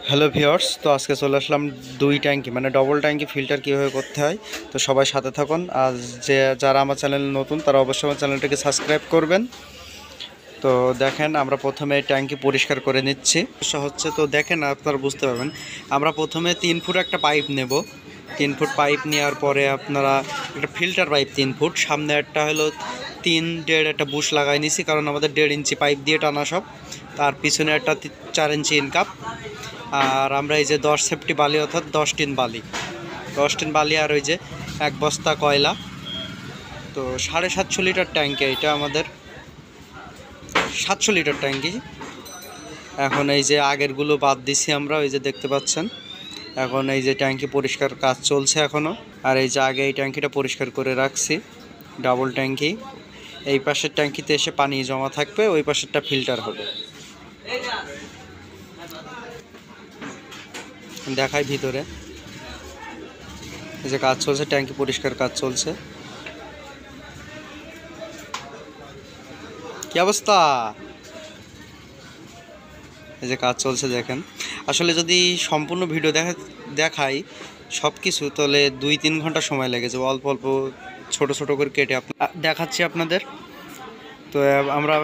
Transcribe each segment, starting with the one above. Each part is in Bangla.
হ্যালো ভিউয়ার্স, তো আজকে চলে আসলাম দুই ট্যাঙ্কি মানে ডবল ট্যাঙ্কি ফিল্টার কীভাবে করতে হয়। তো সবাই সাথে থাকুন। আর যারা আমার চ্যানেল নতুন তারা অবশ্যই আমার চ্যানেলটাকে সাবস্ক্রাইব করবেন। তো দেখেন, আমরা প্রথমে ট্যাঙ্কি পরিষ্কার করে নিচ্ছি হচ্ছে। তো দেখেন, আপনারা বুঝতে পারবেন, আমরা প্রথমে 3 ফুট একটা পাইপ নেব। 3 ফুট পাইপ নেওয়ার পরে আপনারা একটা ফিল্টার পাইপ 3 ফুট, সামনে একটা হলো 3.5 একটা বুশ লাগাই নিছি, কারণ আমাদের 1.5 ইঞ্চি পাইপ দিয়ে টানা সব। তার পিছনে একটা 4 ইঞ্চি ইনকাপ। আর আমরা এই যে 10 সেফটি বালি, অর্থাৎ 10 টিন বালি আর ওই যে 1 বস্তা কয়লা। তো 750 লিটার ট্যাঙ্কি, এটা আমাদের 700 লিটার ট্যাঙ্কি। এখন এই যে আগেরগুলো বাদ দিছি আমরা, ওই যে দেখতে পাচ্ছেন। এখন এই যে ট্যাঙ্কি পরিষ্কার কাজ চলছে এখনও। আর এই যে আগে এই ট্যাঙ্কিটা পরিষ্কার করে রাখছি, ডাবল ট্যাঙ্কি। এই পাশের ট্যাঙ্কিতে এসে পানি জমা থাকবে, ওই পাশেরটা ফিল্টার হবে। দেখাই ভিতরে এই যে কাজ চলছে, ট্যাঙ্কি পরিষ্কার কাজ চলছে। কি অবস্থা? এই যে কাজ চলছে দেখেন। আসলে যদি সম্পূর্ণ ভিডিও দেখাই সব কিছু, তাহলে 2-3 ঘন্টা সময় লেগে যাবে। অল্প অল্প ছোট ছোট করে কেটে দেখাচ্ছি আপনাদের। তো আমরা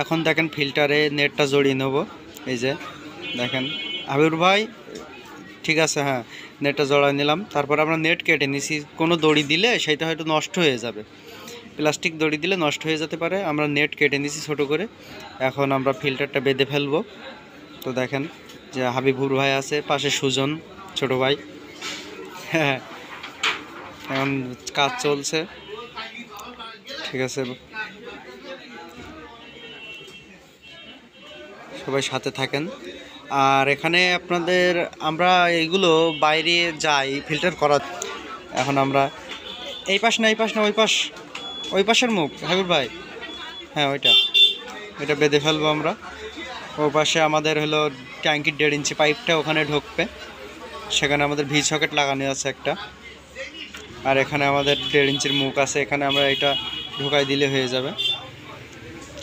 এখন দেখেন ফিল্টারে নেটটা জড়িয়ে নেব। এই যে দেখেন হাবিবুর ভাই, ঠিক আছে, হ্যাঁ, নেটটা জড়াই নিলাম। তারপর আমরা নেট কেটে নিছি। কোনো দড়ি দিলে সেটা হয়তো নষ্ট হয়ে যাবে, প্লাস্টিক দড়ি দিলে নষ্ট হয়ে যেতে পারে। আমরা নেট কেটে নিছি ছোট করে। এখন আমরা ফিল্টারটা বেঁধে ফেলবো। তো দেখেন যে হাবিবুর ভাই আছে, পাশে সুজন ছোট ভাই। হ্যাঁ, এখন কাজ চলছে, ঠিক আছে, সবাই সাথে থাকেন। আর এখানে আপনাদের আমরা এইগুলো বাইরে যাই ফিল্টার করা। এখন আমরা এই পাশ না, ওই পাশের মুখ হাবিবুর ভাই, হ্যাঁ ওইটা বেঁধে ফেলবো আমরা। ও পাশে আমাদের হলো ট্যাঙ্কির 1.5 ইঞ্চি পাইপটা ওখানে ঢুকবে, সেখানে আমাদের ভি সকেট লাগানো আছে একটা। আর এখানে আমাদের 1.5 ইঞ্চির মুখ আছে, এখানে আমরা এটা ঢুকাই দিলে হয়ে যাবে,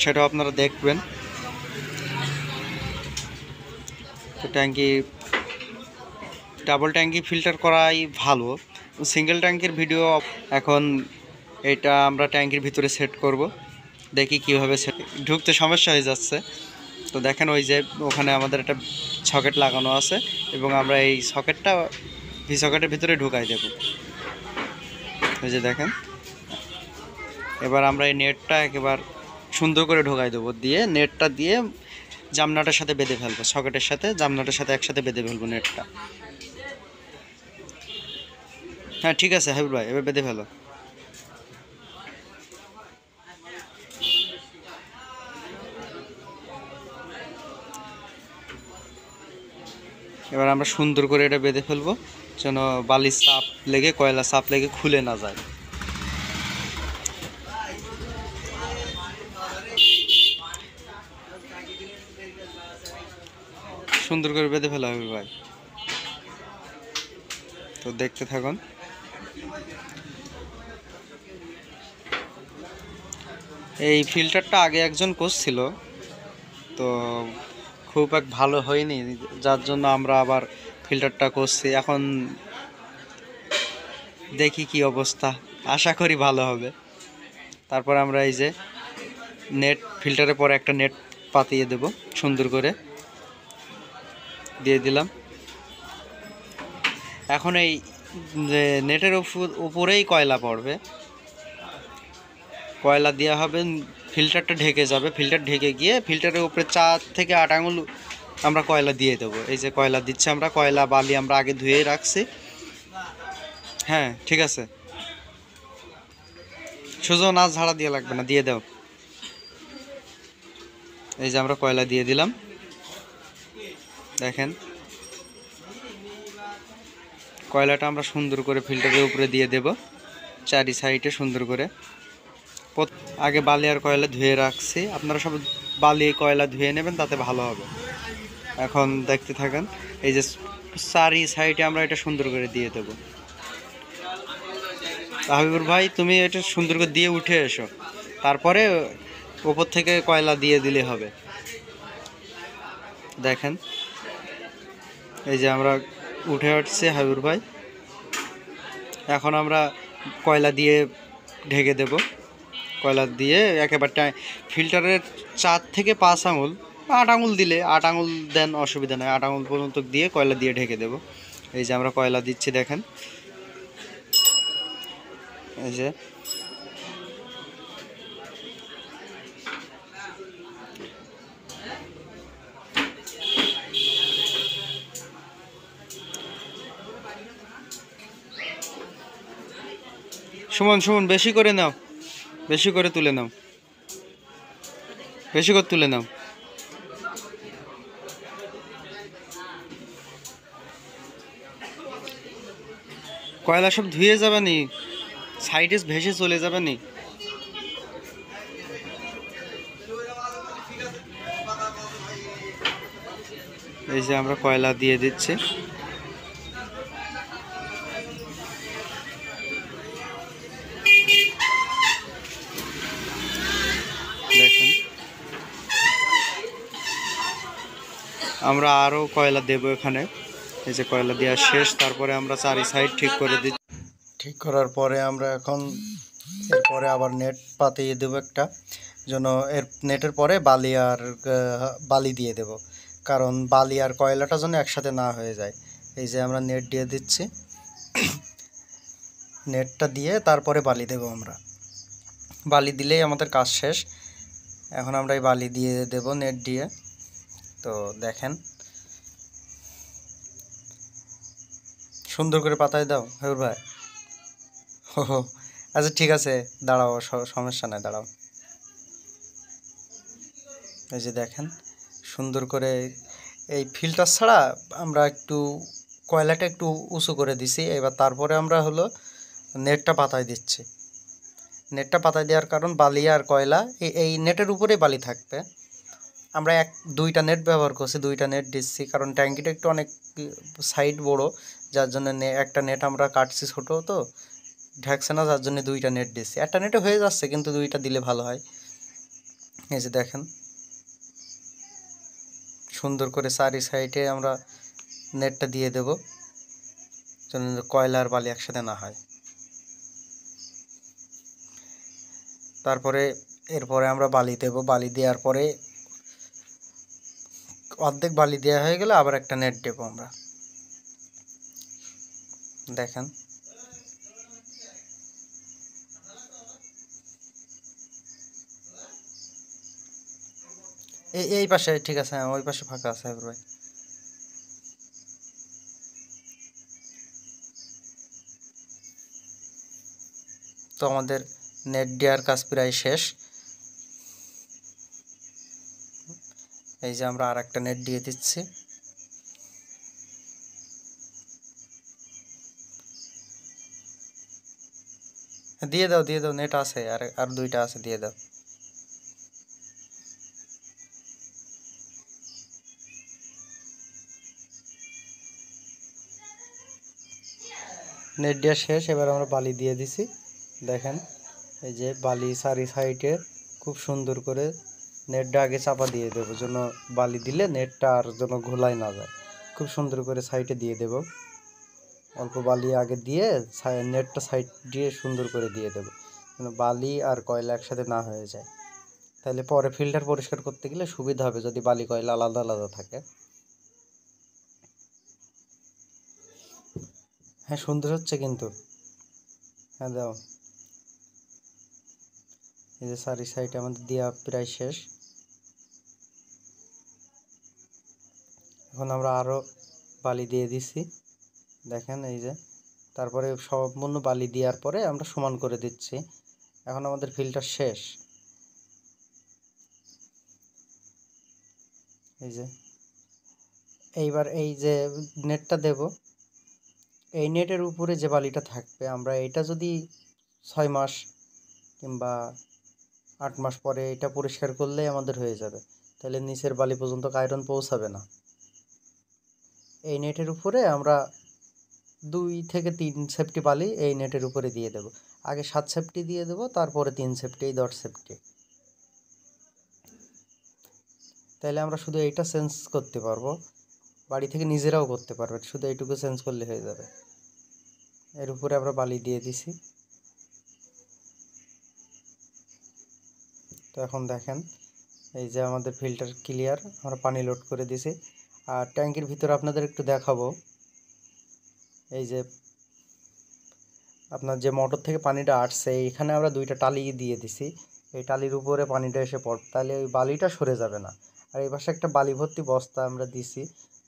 সেটাও আপনারা দেখবেন। তো ডাবল ট্যাঙ্কি ফিল্টার করাই ভালো, সিঙ্গেল ট্যাঙ্কির ভিডিও। এখন এটা আমরা ট্যাঙ্কির ভিতরে সেট করব, দেখি কীভাবে ঢুকতে সমস্যা হয়ে যাচ্ছে। তো দেখেন ওই যে ওখানে আমাদের একটা সকেট লাগানো আছে, এবং আমরা এই সকেটটা ভি সকেটের ভিতরে ঢুকাই দেব। ওই যে দেখেন, এবার আমরা এই নেটটা একেবারে সুন্দর করে ঢোকাই দেবো, দিয়ে নেটটা দিয়ে জামনাটার সাথে বেঁধে ফেলবো, সকেটের সাথে জামনাটার সাথে একসাথে বেঁধে ফেলবো নেটটা। হ্যাঁ ঠিক আছে হাবিব ভাই, এবার বেঁধে ফেলো। এবার আমরা সুন্দর করে এটা বেঁধে ফেলবো, যেন বালির চাপ লেগে, কয়লা চাপ লেগে খুলে না যায়। সুন্দর করে বেঁধে ফেলা হবে ভাই। তো দেখতে থাকুন। এই ফিল্টারটা আগে একজন করছিল, তো খুব এক ভালো হয়নি, যার জন্য আমরা আবার ফিল্টারটা করছি। এখন দেখি কি অবস্থা, আশা করি ভালো হবে। তারপর আমরা এই যে নেট ফিল্টারের পরে একটা নেট পাতিয়ে দেব, সুন্দর করে দিয়ে দিলাম। এখন এই যে নেটের উপরেই কয়লা পড়বে, কয়লা দেওয়া হবে, ফিল্টারটা ঢেকে যাবে। ফিল্টার ঢেকে গিয়ে ফিল্টারের উপরে 4 থেকে 8 আঙুল আমরা কয়লা দিয়ে দেবো। এই যে কয়লা দিচ্ছে আমরা, কয়লা বালি আমরা আগে ধুয়ে রাখছি। হ্যাঁ ঠিক আছে, সুজন আজ ঝাড়া দিয়ে লাগবে না, দিয়ে দাও। এই যে আমরা কয়লা দিয়ে দিলাম, দেখেন কয়লাটা আমরা সুন্দর করে ফিল্টারের উপরে দিয়ে দেব, চারি সাইডে সুন্দর করে। আগে বালি আর কয়লা ধুয়ে রাখছি, আপনারা সব বালি কয়লা ধুয়ে নেবেন, তাতে ভালো হবে। এখন দেখতে থাকেন, এই যে চারি সাইডে আমরা এটা সুন্দর করে দিয়ে দেব। হাবিবুর ভাই, তুমি এটা সুন্দর করে দিয়ে উঠে এসো, তারপরে উপর থেকে কয়লা দিয়ে দিলে হবে। দেখেন এই যে আমরা উঠে আসছে হাবিবুর ভাই। এখন আমরা কয়লা দিয়ে ঢেকে দেব। কয়লা দিয়ে একেবারে ফিল্টারের 4 থেকে 5 আঙুল, 8 আঙুল দিলে 8 আঙুল দেন, অসুবিধা নেই। 8 আঙুল পর্যন্ত দিয়ে কয়লা দিয়ে ঢেকে দেব। এই যে আমরা কয়লা দিচ্ছি দেখেন। এই যে সুমন সুমন বেশি করে নাও, বেশি করে তুলে নাও, বেশি করে তুলে নাও। কয়লা সব ধুয়ে যাবে নি, সাইডে ভেসে চলে যাবে নি। এই যে আমরা কয়লা দিয়ে দিচ্ছি। দেখেন আমরা আরও কয়লা দেব এখানে। এই যে কয়লা দেওয়া শেষ, তারপরে আমরা চারি সাইড ঠিক করে দিচ্ছি। ঠিক করার পরে আমরা এখন এরপরে আবার নেট পাতিয়ে দেবো একটা, যেন এর নেটের পরে বালি দিয়ে দেব, কারণ বালি আর কয়লাটা যেন একসাথে না হয়ে যায়। এই যে আমরা নেট দিয়ে দিচ্ছি, নেটটা দিয়ে তারপরে বালি দেব আমরা। বালি দিলেই আমাদের কাজ শেষ। এখন আমরা এই বালি দিয়ে দেব নেট দিয়ে। তো দেখেন সুন্দর করে পাতায় দাও হাবিবুর ভাই। ও আচ্ছা ঠিক আছে, দাঁড়াও, সমস্যা নাই, দাঁড়াও। এই যে দেখেন সুন্দর করে এই ফিল্টার ছাড়া আমরা একটু কয়লাটা একটু উঁচু করে দিছি। এবার তারপরে আমরা হলো নেটটা পাতায় দিচ্ছি। নেটটা পাতায় দেওয়ার কারণ বালি আর কয়লা এই নেটের উপরেই বালি থাকবে। আমরা দুইটা নেট ব্যবহার করছি, দুইটা নেট দিচ্ছি, কারণ ট্যাঙ্কিটা একটু অনেক সাইড বড়, যার জন্য একটা নেট আমরা কাটছি, ছোটো তো ঢাকছে না, যার জন্য দুইটা নেট দিচ্ছি। একটা নেটে হয়ে যাচ্ছে, কিন্তু দুইটা দিলে ভালো হয়। এই যে দেখেন সুন্দর করে চারি সাইডে আমরা নেটটা দিয়ে দেব, যেন কয়লা আর বালি একসাথে না হয়। তারপরে এরপরে আমরা বালি দেব। বালি দেওয়ার পরে অর্ধেক বালি দেওয়া হয়ে গেলে আবার একটা নেট দেব আমরা। দেখেন এই পাশে ঠিক আছে, ওই পাশে ফাঁকা আছে ভাই। তো আমাদের নেট দেওয়ার কাজ প্রায় শেষ। এই যে আমরা আর একটা নেট দিয়ে দিচ্ছি। দিয়ে দাও, দিয়ে দাও, নেট আছে, আর দুইটা আছে, দিয়ে দাও। নেট দেওয়া শেষ, এবার আমরা বালি দিয়ে দিছি। দেখেন এই যে বালি চারি সাইডে খুব সুন্দর করে নেটটা আগে চাপা দিয়ে দেবো, যেন বালি দিলে নেটটা আর যেন ঘোলায় না যায়। খুব সুন্দর করে সাইডে দিয়ে দেব। অল্প বালি আগে দিয়ে নেটটা সাইড দিয়ে সুন্দর করে দিয়ে দেবো, যেন বালি আর কয়লা একসাথে না হয়ে যায়। তাহলে পরে ফিল্টার পরিষ্কার করতে গেলে সুবিধা হবে, যদি বালি কয়লা আলাদা আলাদা থাকে। হ্যাঁ সুন্দর হচ্ছে কিন্তু। হ্যাঁ দাও। এই যে চারি সাইডে আমাদের দেওয়া প্রায় শেষ। এখন আমরা আরও বালি দিয়ে দিচ্ছি। দেখেন এই যে তারপরে সম্পূর্ণ বালি দেওয়ার পরে আমরা সমান করে দিচ্ছি। এখন আমাদের ফিল্টার শেষ। এই যে এইবার এই যে নেটটা দেব, এই নেটের উপরে যে বালিটা থাকবে, আমরা এটা যদি 6 মাস কিংবা 8 মাস পরে এটা পরিষ্কার করলেই আমাদের হয়ে যাবে, তাহলে নিচের বালি পর্যন্ত আয়রন পৌঁছাবে না। এই নেটের উপরে আমরা 2 থেকে 3 সেফটি বালি এই নেটের উপরে দিয়ে দেব। আগে 7 সেফটি দিয়ে দেব, তারপরে 3 সেফটি, 10 সেফটি। তাহলে আমরা শুধু এইটা চেঞ্জ করতে পারবো। বাড়ি থেকে নিজেরাও করতে পারবেন, শুধু এইটুকু চেঞ্জ করলে হয়ে যাবে। এর উপরে আমরা বালি দিয়ে দিছি। তো এখন দেখেন এই যে আমাদের ফিল্টার ক্লিয়ার, আমরা পানি লোড করে দিছি। আর ট্যাঙ্কির ভিতরে আপনাদের একটু দেখাবো, এই যে আপনার যে মোটর থেকে পানিটা আসছে এখানে আমরা দুইটা টালি দিয়ে দিছি, এই টালির উপরে পানিটা এসে পড়বে, তাহলে ওই বালিটা সরে যাবে না। আর এই পাশে একটা বালি ভর্তি বস্তা আমরা দিছি,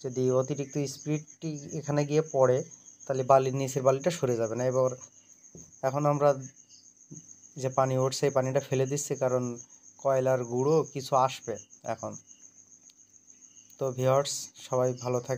যদি অতিরিক্ত স্পিডটি এখানে গিয়ে পড়ে তাহলে বালির নিচের বালিটা সরে যাবে না। এখন আমরা যে পানি উঠছে এই পানিটা ফেলে দিচ্ছি, কারণ কয়লার গুঁড়ো কিছু আসবে এখন। তো ভিউয়ার্স, সবাই ভালো থাকবে।